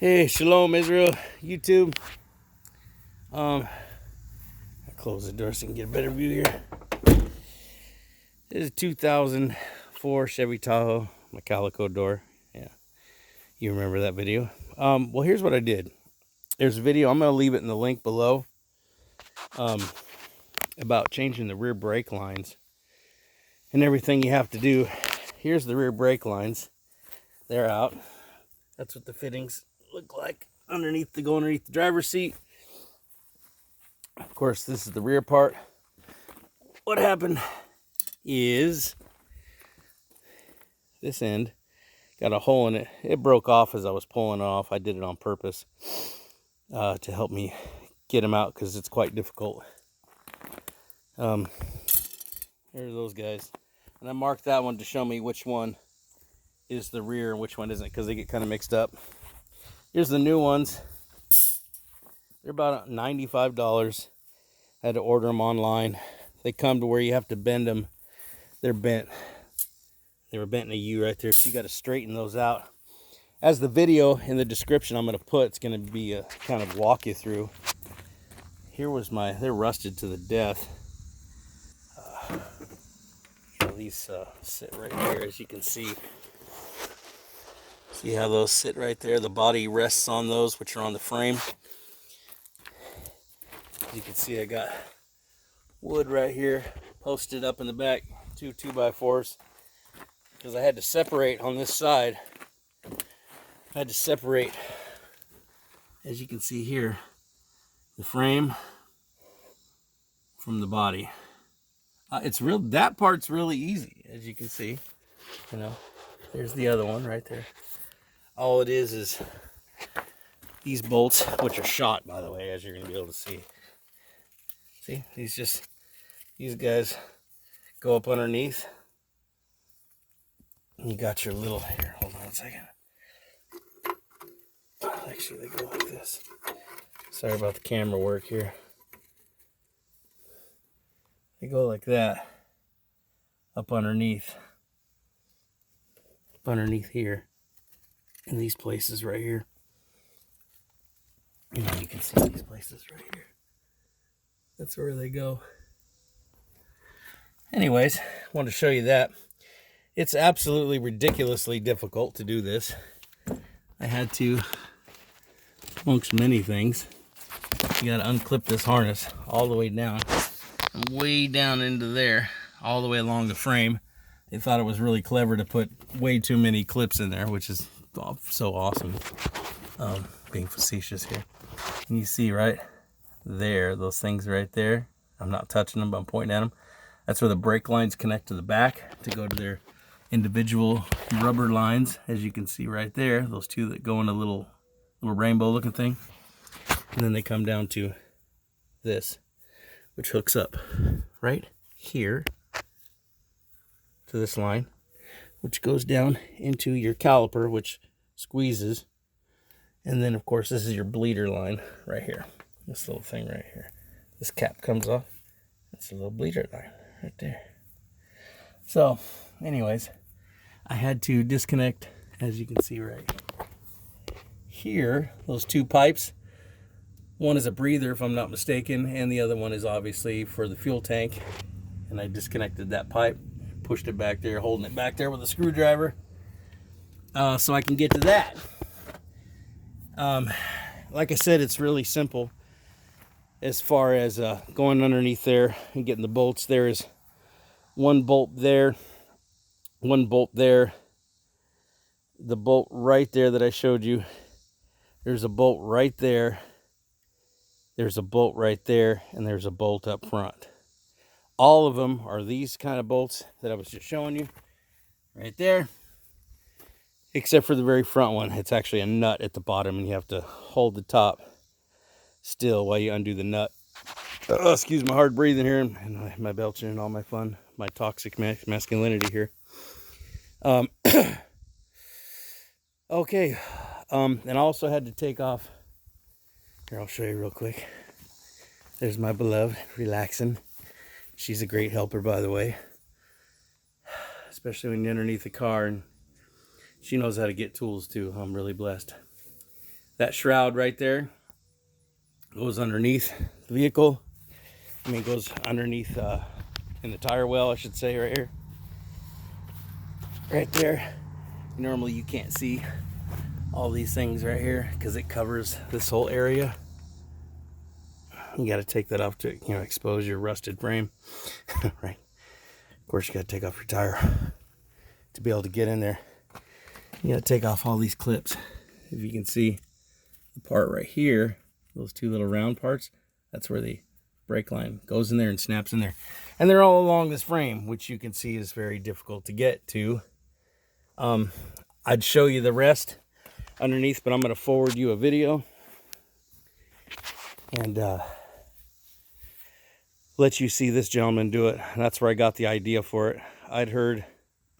Hey, Shalom Israel, YouTube. I'll close the door so you can get a better view here. This is a 2004 Chevy Tahoe, my calico door. Yeah, you remember that video. Well, here's what I did. There's a video, I'm going to leave it in the link below, about changing the rear brake lines and everything you have to do. Here's the rear brake lines. They're out. That's what the fittings look like underneath the driver's seat. Of course, this is the rear part. What happened is this end got a hole in it. It broke off as I was pulling it off. I did it on purpose to help me get them out because it's quite difficult. Here's those guys. And I marked that one to show me which one is the rear and which one isn't, because they get kind of mixed up. Here's the new ones. They're about $95. I had to order them online. They come to where you have to bend them. They're bent. They were bent in a U right there, so you got to straighten those out. As the video in the description I'm going to put, it's going to be a kind of walk you through. Here was they're rusted to the death. These sit right here, as you can see. See how those sit right there? The body rests on those, which are on the frame. As you can see, I got wood right here posted up in the back, two 2x4s, because I had to separate on this side. I had to separate, as you can see here, the frame from the body. That part's really easy, as you can see. You know, there's the other one right there. All it is these bolts, which are shot, by the way, as you're going to be able to see. See, these guys go up underneath. You got your little, here, hold on a second. Actually, they go like this. Sorry about the camera work here. They go like that, up underneath here, in these places right here. You know, you can see these places right here. That's where they go. Anyways, I wanted to show you that. It's absolutely ridiculously difficult to do this. I had to, amongst many things, you got to unclip this harness all the way down. And way down into there, all the way along the frame. They thought it was really clever to put way too many clips in there, which is so awesome. Being facetious here. And you see right there, those things right there. I'm not touching them, but I'm pointing at them. That's where the brake lines connect to the back to go to their individual rubber lines, as you can see right there. Those two that go in a little rainbow looking thing. And then they come down to this, which hooks up right here to this line, which goes down into your caliper, which squeezes. And then, of course, this is your bleeder line right here. This little thing right here. This cap comes off. That's a little bleeder line right there. So, anyways, I had to disconnect, as you can see right here, those two pipes. One is a breather, if I'm not mistaken, and the other one is obviously for the fuel tank. And I disconnected that pipe, pushed it back there, holding it back there with a screwdriver, so I can get to that. Like I said, it's really simple as far as going underneath there and getting the bolts. There is one bolt there, one bolt there, the bolt right there that I showed you. There's a bolt right there. There's a bolt right there, and there's a bolt up front. All of them are these kind of bolts that I was just showing you right there, except for the very front one. It's actually a nut at the bottom, and you have to hold the top still while you undo the nut. Excuse my hard breathing here, and my belching and all my fun, my toxic masculinity here. Okay, and I also had to take off. Here, I'll show you real quick. There's my beloved relaxing. She's a great helper, by the way. Especially when you're underneath the car, and she knows how to get tools too. I'm really blessed. That shroud right there goes underneath the vehicle. I mean, it goes underneath in the tire well, I should say, right here. Right there. Normally you can't see all these things right here because it covers this whole area. You got to take that off to, you know, expose your rusted frame. Right. Of course, you got to take off your tire to be able to get in there. You got to take off all these clips. If you can see the part right here, those two little round parts, that's where the brake line goes in there and snaps in there. And they're all along this frame, which you can see is very difficult to get to. I'd show you the rest underneath, but I'm going to forward you a video and let you see this gentleman do it. And that's where I got the idea for it. I'd heard